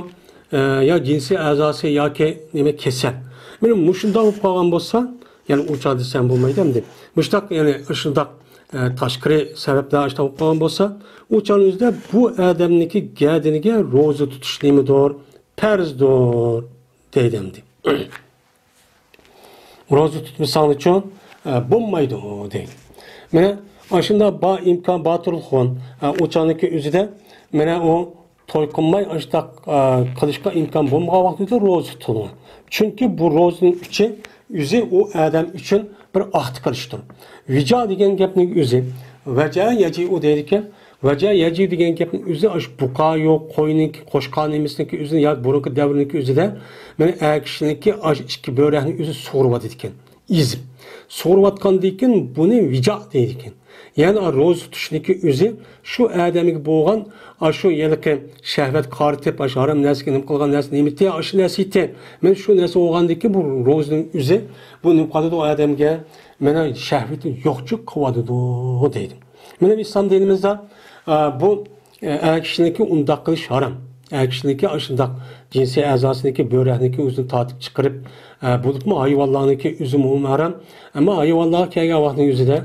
yo jinsiy a'zosi yoki nima kesal. Mana mushunda bo'lib qolgan bo'lsa, ya'ni ucha desam bo'lmaydi endi. Mushtaq ya'ni shundaq tashqari sabablar ishtab qolgan bo'lsa, o'shaning o'zida bu odamniki gadiniga ro'za tutish nimidir, farzdir deydi endi. Ro'za tutmasang uchun bo'lmaydi deydi. Mana shunda ba imkon baturxon o'shaniki o'zida mana u to'y qilmay ashtaq qilishga imkon bo'lmagan vaqtida ro'za tutilgan. Chunki bu ro'zaning ichi o'zi u odam uchun bir ahd qilishdir. Vijo degan gapning o'zi vaja yaji u deydi ekan, vaja yaji degan gapning o'zi ash buqa yo'q, qo'yniki, qo'shqon emasniki o'zi yoki burungi davrniki o'zida mana akishniki ash ikki bo'rakni o'zi so'rib ekan. İzim. So'rayotgandan keyin buni vijo deydi ekan. Yani ro'za tutishniki o'zi shu odamiga bo'lgan shu yilqi shahvat qaritib harom narsaga nima qilgan narsa nimati shu narsati men shu narsa bo'lgandan keyin bu ro'zaning o'zi bu nima qiladi odamga mana shahvati yo'qchi qiladi deydi. Mana islom dinimizda bu kishiniki undoq qilish harom. Kishiniki shundoq jinsiy a'zosiniki bo'rakniki o'zini tortib chiqarib bo'libmi hayvonlarniki o'zi harom. Ammo hayvonlar kelgan vaqtning o'zida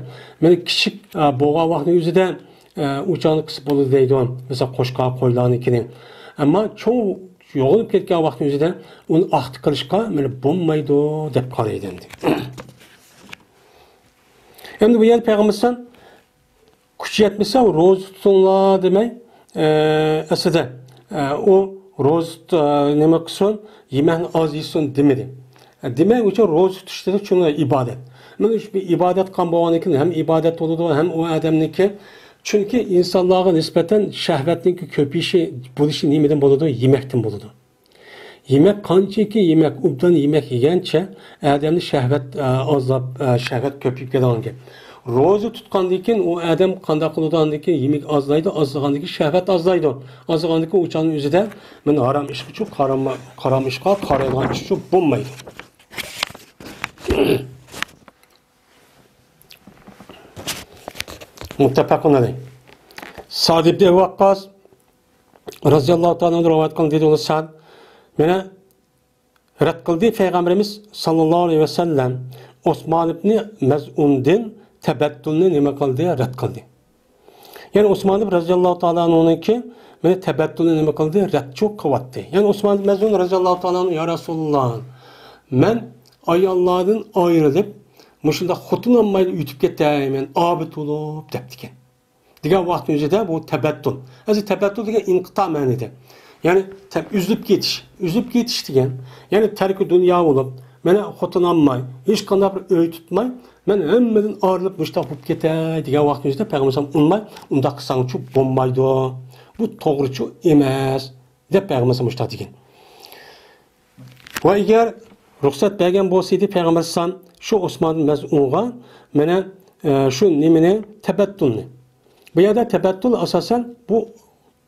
mana kichik bo'lgan vaqtning o'zida o'chani qisib bo'ladi deydi. Masalan qo'shqoq qo'ylarnikini. Ammo cho'ng yo'g'ilib ketgan vaqtning o'zida uni ahd qilishga mana bo'lmaydi deb qaraydi endi. Endi bu yer payg'ambarsan kuch yetmasa ro'za tutinglar demay aslida o ro'za nima qilsin, yemekni oz yesin demadi. Demak uchun ro'za tutishda shuni ibodat. Mana shu ibodat qilgan bo'lgandan keyin ham ibodat bo'ladi, ham u odamniki. Chunki insonlarga nisbatan shahvatning ko'payishi bo'lishi nimadan bo'ladi? Yemekdan bo'ladi. Yemek qanchaki yemek, obdan yemek yegancha odamning shahvat ozlab, shahvat ko'payib ketadigan. Ro'za tutgandan keyin u odam qanday qiladigandan keyin yemek ozlaydi, ozlagandan keyin shahvat ozlaydi. Ozlagandan keyin o'chaning o'zida men harom ish uchun qaram ishqa qaraydigan ish uchun bo'lmaydi. Muttafaqun alayh. Sa'd ibn Waqqas radhiyallohu ta'ala rivoyat qilgan dedi ular Sa'd meni rad qildi payg'ambarimiz sallallohu alayhi vasallam Osmon ibn Maz'undan tabattulni nima qildi? Rad qildi. Ya'ni Osmon ibn radhiyallohu ta'ala anhuniki meni tabattulni nima qildi? Rad qilyapti. Ya'ni Osmon ibn Maz'un radhiyallohu ta'ala ya Rasululloh men ayollardan ayrılib mushunda xotin olmay yutib ketayman, obid bo'lib debdi ekan. Degan vaqtning o'zida bu tabattul. Aziz tabattul degan inqito ma'nida. Ya'ni uzilib ketish degan. Ya'ni tarki dunyo bo'lib, meni xotin olmay, hech qanday bir uy tutmay, men hammadan ayrilib mushtaq bo'lib ketay degan vaqtning o'zida payg'ambar unmay, unda qilsang-chi bo'lmaydi. Bu to'g'ri-chi emas deb payg'ambar mushtaq degan. Va agar ruxsat bergan bo'lsaydi payg'ambar shu Osmon Maz'unga mana shu nimani tabattulni. Bu yerda tabattul asosan bu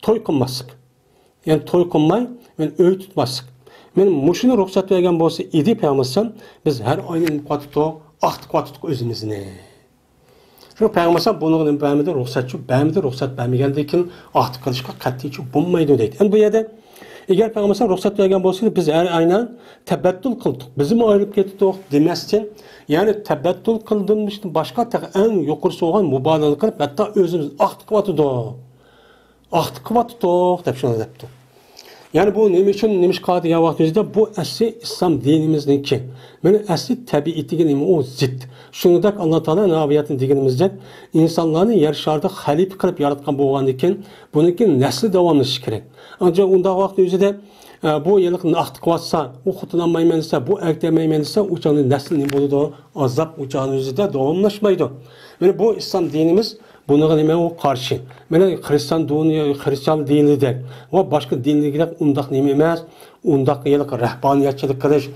to'y qilmaslik. Ya'ni to'y qilmay, men uy tutmaslik. Men mushuni ruxsat bergan bo'lsa edi payg'ambar biz har oyning qotib ahd qotib o'zimizni. Shu payg'ambar buni bermadi, ruxsat bermagandan keyin ahd qilishga qat'iy bo'lmaydi deydi. Endi bu yerda eğer payg'ambar ruxsat bergan bo'lsa biz aynan tabattul qildik. Bizim ayrılib ketdik demasdan, ya'ni tabattul qildimishdan boshqa eng yuqori so'g'an mubolag'a qilib, hatto o'zimiz ahd qilyapti deb shuni debdi. Ya'ni bu nima uchun nimishqa degan vaqtimizda bu asli islom dinimizniki. Mana asli tabiatiga nima o zid. Shuningdek Alloh taolo naviyatini deganimizdek insonlarni yer sharida xalifa qilib yaratgan bo'lgandan keyin buniki nasl davomlashishi kerak. Ancak undaq vaqt o'zida bu yillik ahd qilyapsa, u xotinolmayman desa, bu aktamayman desa, o'chani nasl nima bo'ladi? Azab o'chani o'zida davomlashmaydi. Mana bu islom dinimiz bunga nima u qarshi. Mana xristian dinidek va boshqa dinliklar undaq nima emas. Undaq yillik rahbaniyatchilik qilish,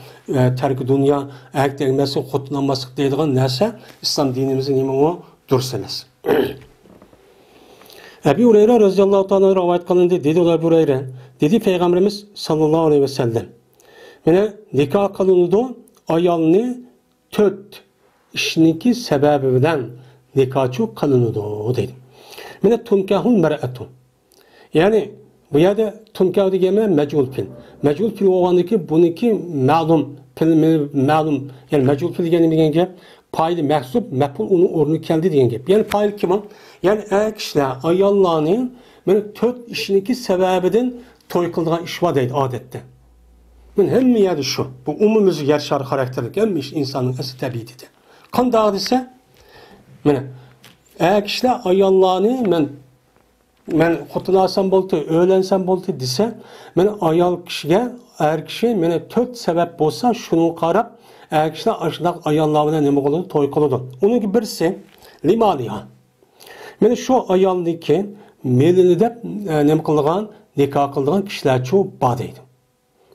tarki dunyo, aktamaslik, xotinolmaslik deydigan narsa islom dinimizning nima u durust emas. Ebu Hureyre radhiyallohu ta'ala rivoyat qilindi dedi Ebu Hureyre. Dedi Peygamberimiz sallallohu alayhi ve sellem. Mana nikoh qilinadi ayolni 4 ishniki sababi bilan nikohchi qilinadi dedi. Mana tunkahul mar'atu. Ya'ni bu yerda tunkah degani majhul fil. Majhul fil bo'lgandiki buniki ma'lum, ya'ni majhul fil degani gap paylı məhsub, məpul onun orunu keldi deyen gep. Yani paylı kim o? Yani kişiler ayallarının böyle 4 işiniki sebebiden toy kıldığı iş var deydi adette. Ben hem yerde şu, bu umumumuz yer şarı karakterlik, hem insanın esi tabiiydi. Kan dağı ise, kişiler ayallarını men xutulasam boltu, öğlensem boltu dese, men ayal kişiye, kişi 4 sebep bolsa şunu qarab, kişiler aşınak ayallarına ne oldu, toy kılıdı. Onun gibi birisi, limaliha. Şu ayaldaki melini de ne kıldıgan, nikah kıldıgan kişiler çoğu badeydi.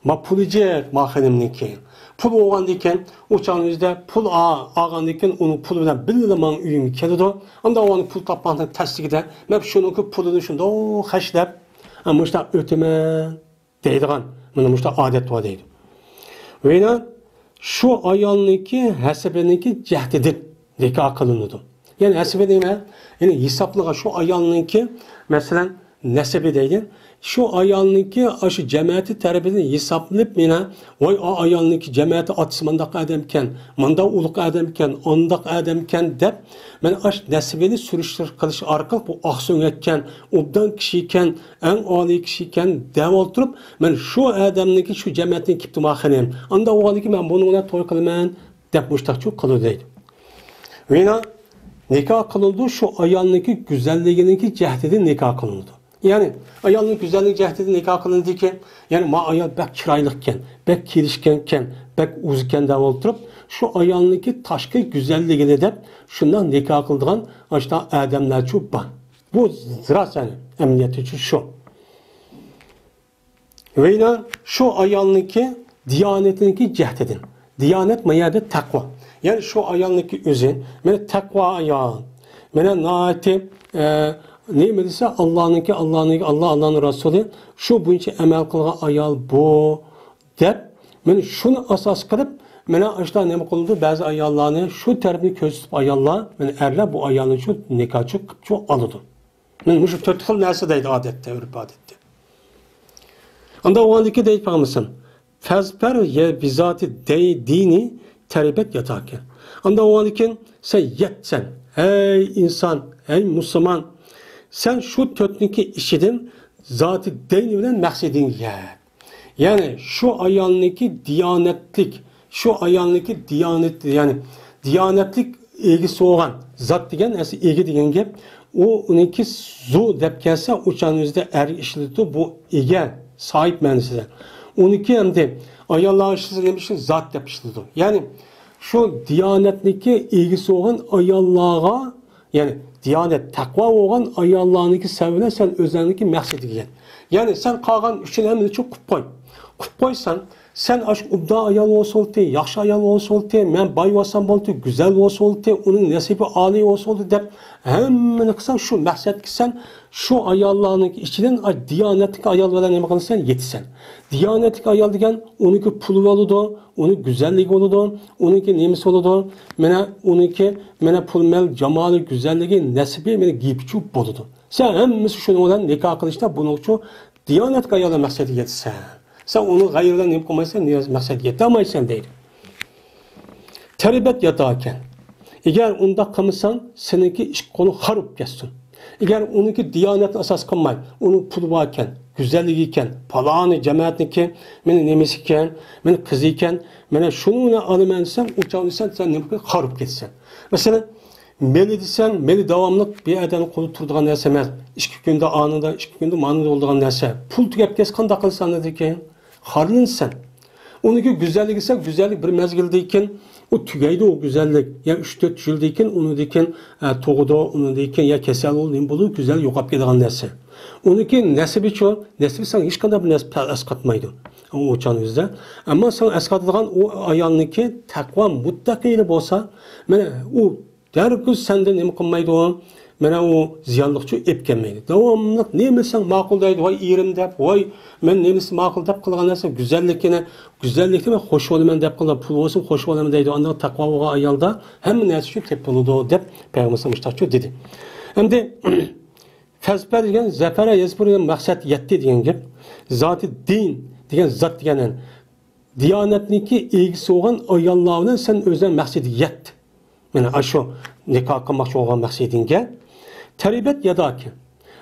Ma pulicek mahenimniki. Pul oğan diken, uçağınızda pul ağan diken, onun pulu bilen bildiğinden üyümü kelidi. Anda onun pul tapmanın təsdiq de, ben şunun ki pulunu şunda o xəşləb, ama işte ötümen deydiğen, bunun işte adet var deydi. Ve yine şu ayalınki, həsəbəninki cəhdidir, nikah kılınıdı. Yani həsəbə deyime, yani hesaplığa şu ayalınki, mesela nəsəbə deydi. Şu ayalınki aşı cemaati tarafından hesaplayıp vay ayalınki cemaati atısı mandak adamken, manda uluk adamken, ondak adamken dep, ben aş nesibeli sürüştür kılış arkalık bu aksiyon etken, obdan kişiyken, en âli kişiyken dev oturup, ben şu adamınki şu cemaatin kiptim ahirem. Anda o halde ki ben bununla toy kılmen dep müştakçı kılıyordaydı. Ve yine nikah kılındı şu ayalınki güzelliğininki cehdedi nikah kılındı. Yani ayalının güzellik cehdedi nikah kılındı ki, yani ma ayal bek kiraylıkken, bek kirişkenken, bek uzken devam oturup, şu ayalınki taşkı güzelliğini de şundan nikah kıldığın işte adamlar çok var. Bu zira yani emniyeti için şu. Ve yine şu ayalınki diyanetinki cehdedin. Diyanet mayada takva. Yani şu ayalınki özün, yani takva ayağı, yani naati, ne dese Allah'ın Resulü şu bunca emel kılgan ayal bu dep men şunu asas kılıp mena işte ne kıldı bazı ayallarını şu tarafını közüp ayallar men erler bu ayalını şu nikah çıkıp şu alıdı. Men şu dört xil narsa deydi adette, örf adette. Anda o andaki deyip bakmışsın. Fezper ye bizati dini terbiyet yatarken. Anda o andaki sen yetsen ey insan, ey Müslüman sen şu tötniki işidin zatı deynilen meksedin ye. Yani şu ayağındaki diyanetlik, şu ayağındaki diyanet yani diyanetlik ilgisi olan zat degen, esi ilgi degen gep, o onunki zu dep gelse uçağınızda işledi bu ilge sahip menisidir. Onunki hem de ayağlar işledi demişsin zat dep işledi. Yani şu diyanetliki ilgisi olan ayağlara yani diyanet, takva olan ayallarınki sevine sen özellikle məqsəd edən. Yani sen qalğan üçün əmini çox qıp qoysan, sen aşk ubda ayal olsun te, yaxşı ayal olsun te, mən bay olsam boltu, güzel olsun te, onun nəsibi ali olsun te, həmmini qısan şu məqsəd ki sen şu ayallarınki içindən diyanetlik ayal veren ne qılsan yetisen. Diyanetlik ayal degen onunki pulu oludu, onun güzelliği oludu, onunki nemisi oludu, onunki pul mel, cemalı, güzelliği, nesibi, giyipçu boludu. Sen hemmisi şunu olan nikah kılışta bunun için diyanetlik ayala məqsədi yetisen. Sen onu gayrıdan ne koymaysan, məqsədi yetemeysen değil. Terbiyet yatarken, eğer onda kılmışsan, seninki iş konu harap geçsin. Eğer onunki diyanet asas kılmay, onun pulu varken, güzelliği iken, palanı, cemaatniki, benim nemisi iken, benim kızı iken, bana şunu alımen sen, uçağını sen ne yapıyorsun? Harap geçsen. Mesela, meli desen, meli devamlık bir adamın kolu turduğun neyse emez. İki günde anında, iki günde manında olduğun neyse. Pul tükep kes, kan takılsan ne diyken, harlın sen. Onunki güzellik ise, güzellik bir mezgildeyken, o tügeydi o güzellik. Ya 3-4 yıldayken, onu diyken, toğuda, onu diyken, ya kesel olayım, bunu güzel yokap gelen neyse. Onunki nesibi çoğu, nesibi sen hiç kadar bir nesip eskatmaydı. O uçağınızda. Ama sen eskatıdığın o ayağınınki takva mutlaka olsa, o dergül senden ne kılmaydı o, o ziyanlıkçı epkenmeydi. Devamlık neymişsen makuldaydı, vay irim dep, vay men neymişsin makul dep kılgan neyse, güzellikine hoş olayım dep kılgan, pul olsun hoş olayım deydi. Ondan takva oğa ayalda hem neyse şu tepkılıdı dep, Peygamberimiz müştakçı dedi. Hem de fezber degen, zefere yezbur degen məqsəd yetti degen gep, zatı din degen zat degenen, diyanetniki ilgisi olan ayallarının sen özel məqsədi yetti. Mana aşu nikah qilmoqchi bo'lgan maqsadingga taribat yadaki.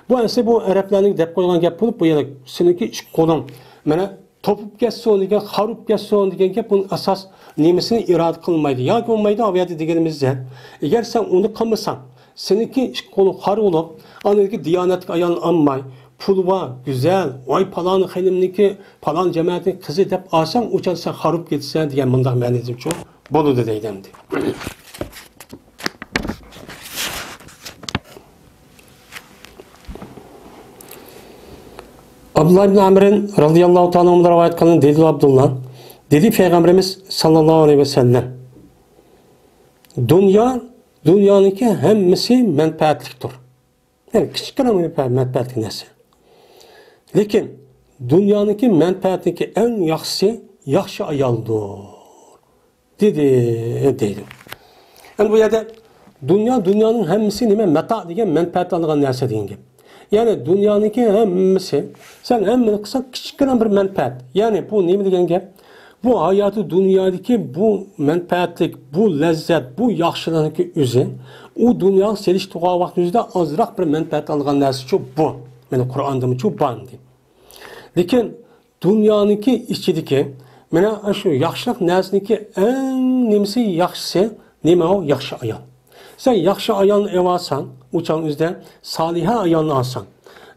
Bu esa bu arablarning deb qo'ygan gap bo'lib, bu yana seniki ish qo'ling. Mana topib ketsin degan, xarib ketsin degan gap bunun asas nemisini irad qilmaydi. Yoki bo'lmaydi aviyat deganimizda. Agar sen uni qilmasan, seniki ish qo'ling xarib bo'lib, aniki diyonatga ayon olmay, pul var, güzel, vay palan xelimniki, palan cemaatin kızı dep alsan, uçarsan xarib ketsen degan bunday ma'noda uchun bo'ladi deydimdi. Abdullah ibn Amr'in radıyallahu ta'ala onlara rivayet kılan dedi Abdullah. Dedi Peygamberimiz sallallahu aleyhi ve sellem. Dünyanınki hemmisi menfaatliktir. Yani küçük menfaatlik nesi? Lekin dünyanınki menfaatniki en yaxşı ayaldır. Dedi. Yani bu yerde dünyanın hemmisi nime meta degan menfaat algan narsa degan gap. Yani dünyanınki hemmisi sen hemmini kısa küçük bir menfaat. Yani bu nime degan gap? Bu hayatı dünyadaki bu menfaatlik, bu lezzet, bu yaxşılığındaki üzü, o dünya seliş tuğa vaxtımızda azraq bir menfaat algan narsa çok bu. Yani Kur'an'da mı çok bandı. Lekin dünyanınki içideki, mana şu yaxşılıq narsaniki en nemisi yaxşısı, nima o? Yaxşı ayol. Sen yaxşı ayolni evasan, uçan üzde saliha ayolni alsan.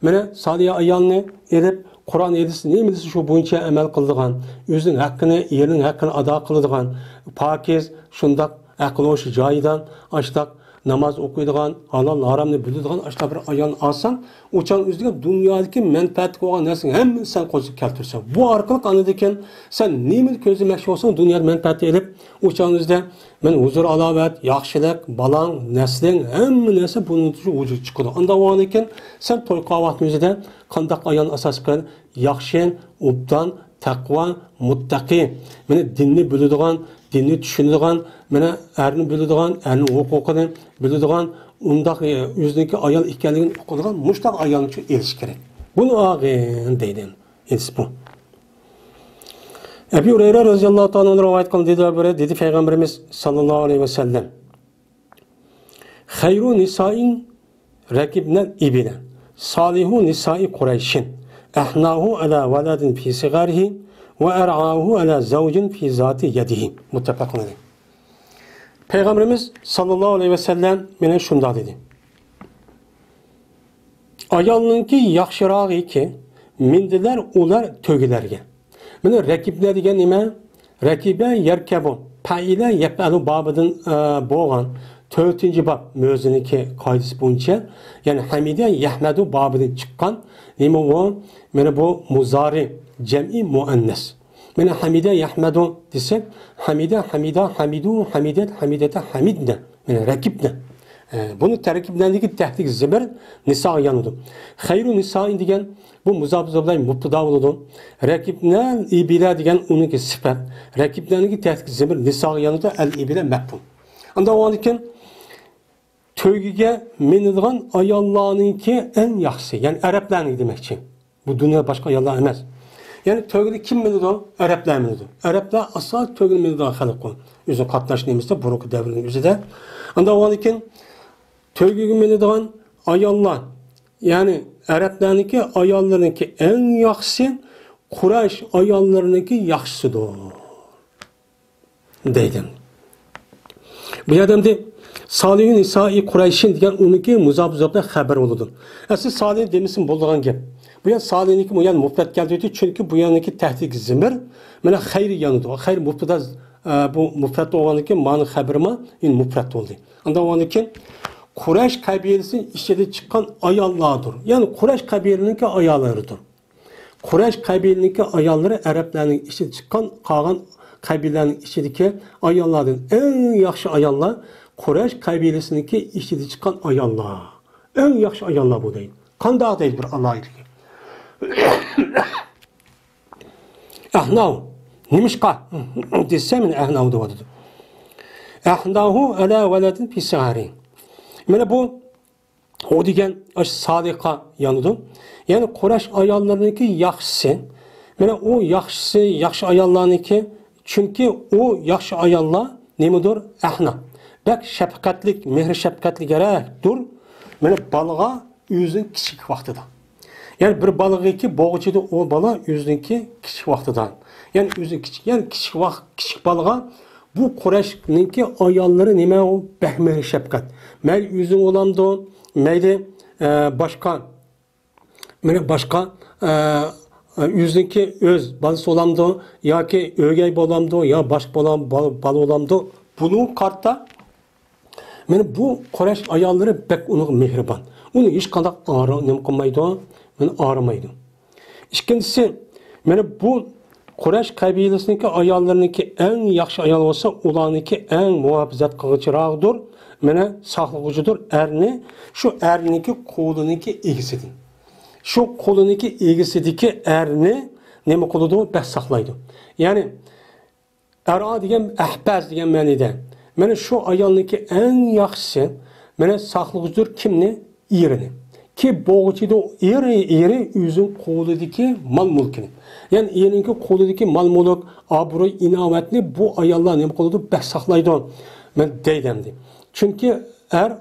Mana saliha ayolni edip Kur'an edisi nemisi şu boyunca emel kıldıgan, özünün hakkını, yerinin hakkını ada kıldıgan, pakiz, şundak, akıl hoş cayidan, açtak, namaz okuyduğun, halal, haramını bildiğin, açta bir ayağını alsan, uçan üzerine dünyadaki menfaatlik olan nesin hem sen kozup keltirsen. Bu arkalık anladıyken sen nemin közlemek olsan dünyada menfaatli edip, uçan üzerine men huzur alavet, yaxşılık, balan, neslin, hem nesi bunun için vücut çıkıyor. Anda o anlayken sen toy kahvaltı üzerinde kandak ayağın asas kılın, yaxşın, ubdan, takva, muttaki, meni dinni bildiğin, dinni düşündüğün, meni erini bildiğin, erini hukukunu bildiğin, undaq yüzdeki ayal ikenliğini okuduğun, muştak ayalın için eriş gerek. Bunu ağın deydim. Bu. Ebu Hureyre radıyallahu ta'ala rivayet kılın dedi Peygamberimiz sallallahu aleyhi ve sellem. Hayru nisa'in rakibnel ibile, salihu nisa'i Kureyşin, ehnahu ala veladin fi sigarihi, ve er'ahu ala zavcin fi zati yedihi. Muttefakun aleyh. Peygamberimiz sallallahu aleyhi ve sellem mene şunda dedi. Ayalınki yaxşırağı ki, mindiler ular tögilerge. Mene rakibler degan nima? Rakibe yerkebu. Paile yepalu babıdın boğan 4. bab möziniki qaydisi boyunca, yani hamide yahmadu babıdan çıkan nima o? Mene bu muzari cem'i muannes. Mene hamide yahmadu desek, hamide, hamida, hamidu, hamidet, hamidete, hamidne. Mene rakibne. Bunu terkiblerindeki tehdit zimir nisa yanıdı. Hayru nisa'in degan bu muzabzablar mubtada oldu. Rakibler ibile degan onunki sıfat. Rakiblerindeki tehdit zimir nisa yanıdı el ibile mehbun. Anda o anken tövgüge menidigan ayollarınki en yaxşı. Yani Araplarning demekçi. Bu dünya başka ayollar emas. Yani tövgüde kim menidigan? Araplar menidigan. Araplar asal tövgüde menidigan xalq. Özü qatnaşdığımızda burunki devrinin özüde. Anda o anken tövgüge menidigan ayollar, yani Araplarınki ayollarınki en yaxşısı, Kureyş ayollarınki yaxşısıdır. Deydim. Bu adamda Salih'in İsa-i Kureyş'in degan onunki muzabzabda haber oldu. Asıl Salih demişsin bulduğun gap. Bu yan Salih'inki bu yan mufrat geldi çünkü bu yanınki tehdit zimir, mana hayri yanıdı. Hayr muftada bu mufrat olanınki mani haberma in mufrat oldu. Anda olanınki Kureyş kabilesinin içinde çıkan ayallardır. Yani Kureyş kabilesinin ayallarıdır. Kureyş kabilesinin ayalları Arapların içinde çıkan kalan kabilelerin içindeki ayalların en yaxşı ayallar Kureyş kabilesinin içinde çıkan ayallar. En yaxşı ayallar bu değil. Kanda değil bir Allah ilgi. Ahnav. Nimişka. Desem ahnav da vardı. Ahnahu ala veladin pisari. Mana bu o degan sadiqa yanıdı. Yani Kureyş ayollarınki yaxşısı. Mana o yaxşı ayollarınki çünkü o yaxşı ayollar nemidir? Ahna. bak şefkatlik, mehri şefkatlik gerektir. Mana balaga özünün kichik vaqtida. Yani bir balığı ki boğucuda o bala özünki kichik vaqtidan. Yani özü kichik, yani kichik balığa bu Qurayshninki ayolları nima o behmeri şefkat. Mayli özün olamdı, mayli başka özünki öz balası olamdı, ya ki ögey olamdı, ya başka bal olamdı. Bunu kartta bu Quraysh ayolları bek onu mehriban. Onu hiç kadar ağrımaydı, ağrımaydı. İkincisi, bu Quraysh kabilesindeki ayollarınki en yaxşı ayol olsa, ularınki en muhafazat kılıcırağıdır. Saqlıqıcıdır. Erni, şu erninki kolununki egisidir. Şu kolununki egisideki erni neme koludu? Beh saqlaydı. Yani, era degen, ahbaz degen mənide. Şu ayolunki en yaxşısı, saqlıqıcıdır kimni? İrini. Ki boğucuda eri özün koludaki mal mülkini. Yani erininki koludaki mal mülk, abru, inavetli bu ayollar neme koludu? Beh saqlaydı. Ben deydemdi. Çünkü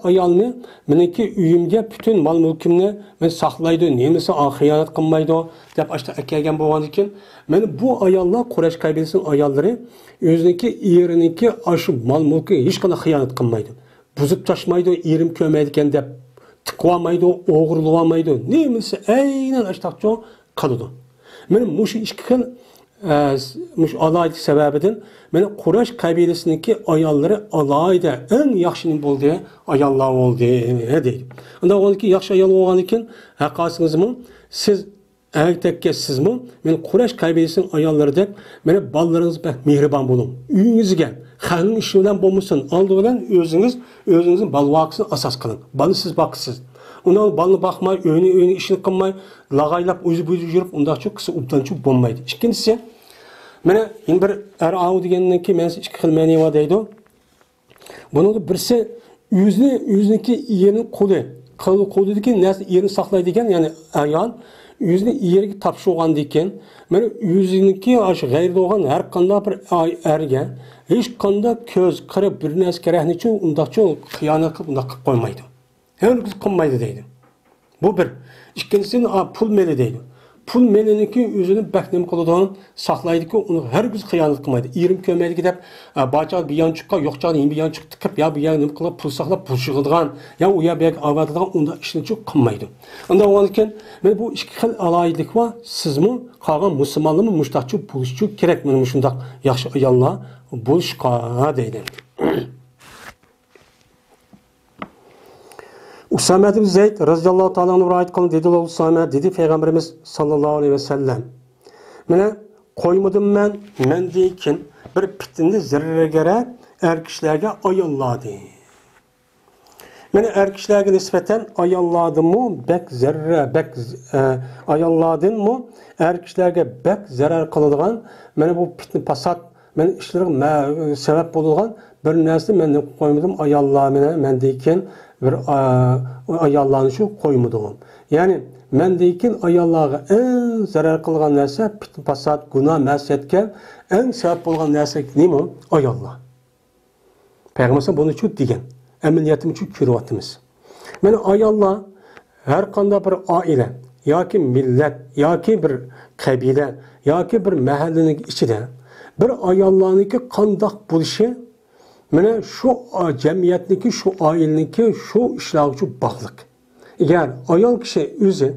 ayolni meniki uyimga bütün mal mülkimni men saqlaydi, nemisi xiyonat qilmaydi deb ashta akagan bo'lgan ekan. Bu ayollar Quraysh qabilasining ayollari o'ziniki eriniki shu mal mulki hech qanday xiyonat qilmaydi. Buzib tashmaydi, erim ko'maydi ekan deb tiqolmaydi, o'g'irlamaydi. Nemisi aynan ashtaqcho qiladi. Mushu ikki xil alaylik sebebinden Quraysh qabilesindeki ayolları alayda en yaxşının bo'ldi ayollar oldu deydi. Unda onki yaxshi ayol bo'lgan ekan, haqqasingizmi? Siz erkekke sizmi? Quraysh qabilesining ayollari deb, ballarınız mehribon bo'lin. Uyingizga xalqning ishi bilan bo'lmasin, oldi bilan o'zingizning balvaqisini asos qiling. Bani siz boqsiz. Ondan balını bakmay, öğünü işini kılmay, lağaylap, uzu yürüp, ondan çok kısa ubdan çok bombaydı. İkincisi, yine bir er-avu degenin ki, iki xil məni var deydi. Bunun birisi, yüzündeki yerin kolu deken, yerini saklaydı deken, yani ayağın, yüzünü yeri tapşı oğan deken, yüzündeki gayri doğan her kanda bir ergen, hiç kanda köz, kırıp, bir nəs kerehni için, ondan çok kıyanet kılıp, ondan koymaydı. Herkes kılmaydı deydi. Bu bir. İkincisinin pul meli deydi. Pul meliniki yüzünü beknem koludan saklaydı ki onu herkes kıyanet kılmaydı. İrim kömeydi gidip bacağı bir yan çıkka, yok canı bir yan çık tıkıp ya bir yan kılıp pul saklap pul çıkıdığan ya uya bir avadıdan onda işini çok kılmaydı. Onda o anken bu iki xil alaylık var. Siz mi kalan Müslümanlı mı müştahçı buluşçu gerek mi şundak yaxşı ayalla buluşka deydi. Usame ibn Zeyd radıyallahu ta'ala anhu rivayet kılın dedi Usame dedi Peygamberimiz sallallahu aleyhi ve sellem. Koymadım men deyken bir pitinde zerre gerek erkişlerge ayolladı. Erkişlerge nispeten ayolladı mı bek zerre bek ayolladın mı erkişlerge bek zarar kılıdığan bu pitni pasat işlerim sebep bulduğan bir nesli men koymadım ayolladı men deyken bir ayollarni şu koymadım. Yani men deyken ayollarga en zarar kılgan narsa pitni pasat günah masiyetke en sebep bulgan narsa nima? Ayollar. Peygamber bunu şu degen. Ameliyatımı şu körüvatımız. Ayollar her kanda bir aile, ya ki millet, ya ki bir kabile, ya ki bir mahallenin içinde bir ayollarniki kandak buluşu şu cemiyetdeki, şu aileniki, şu işlavcı bağlılık. Eğer ayol kişi özü,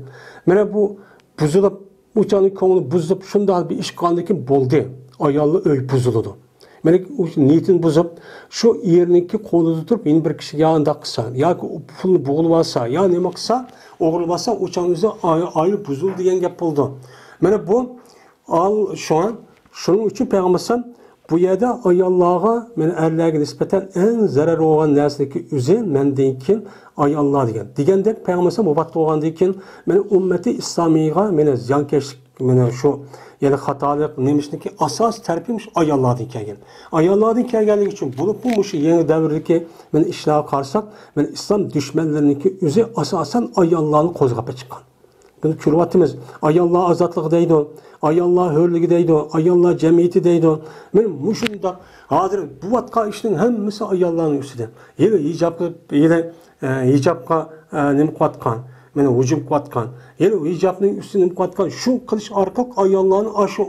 bu buzulup, uçanın konunu buzulup, şundan bir iş kandaki boldu. Ayollu öy buzuludu. Niyetin bozup, şu yeriniki kolu tutup, yeni bir kişi yanında kısa, ya ki pulunu boğulmasa, ya ne kısa, oğulmasa uçan özü ayrı buzul diyen yapıldı. Bu, şu an, şunun için Peygamber bu yerde ayollarga erlerge nispeten en zarar olan nersindeki özü men deyken ayollar degen. Degende Peygamber mubat olan deyken ümmeti İslamiga ziyankeşlik şu yani hatalık nemişteki asas terpiymiş ayollardan kelgen. Ayollardan kelgenlik için bulup bu yeni devirdeki işler karsak İslam düşmanlarındaki özü asasen ayollarını kozgapa çıkan. Bunu ko'ryapmiz. Ayollar ozodligi deydi, ayollar hurligi deydi, ayollar jamiyati deydi. Men mushundaq hozir bu vatqa ishning hammasi ayollarning ustida. Hijobga nima qilayotgan, meni hujum qilayotgan. Hijobning ustini nima qilayotgan, shu qilish orqali ayollarni ashu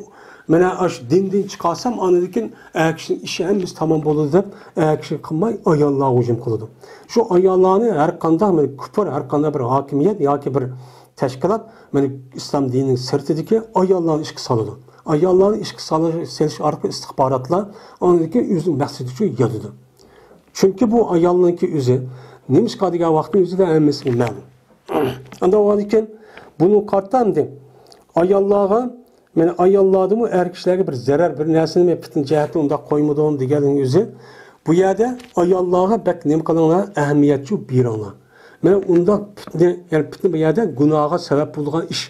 mana ash dindan chiqarsam, anadan akishning ishi hammasi tamom bo'ladi deb, akish qilmay ayollar hujum qiladi. Shu ayollarni har qanday men kufr, har qanday bir hokimiyat yoki bir tashkilot mana islom dinining sirtidagi ayollarni ishga soladi. Ayollarni ishga solish orqali istixborotlar anadan o'zining maqsadi uchun yotadi. Chunki bu ayollarning o'zi nima qiladigan vaqtning o'zida hammasi ma'lum. Anda o ekan buni qartamdi. Ayollarga men ayollarni er kishilarga bir zarar, bir narsani fitn jihati unda qo'ymadim deganing o'zi bu yerda ayollarga bak nima qilinglar, ahamiyatchi beringlar. Men unda fitna bu yerda gunohga sabab bo'lgan ish.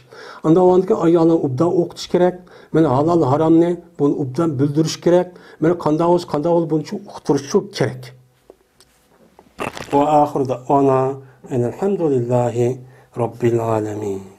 Unda o'ndagi ayollarni obdan o'qitish kerak. Men halol haromni buni obdan bildirish kerak. Men qanday buni uqtirish kerak. Va oxirida ana elhamdülillahi robbil alamin.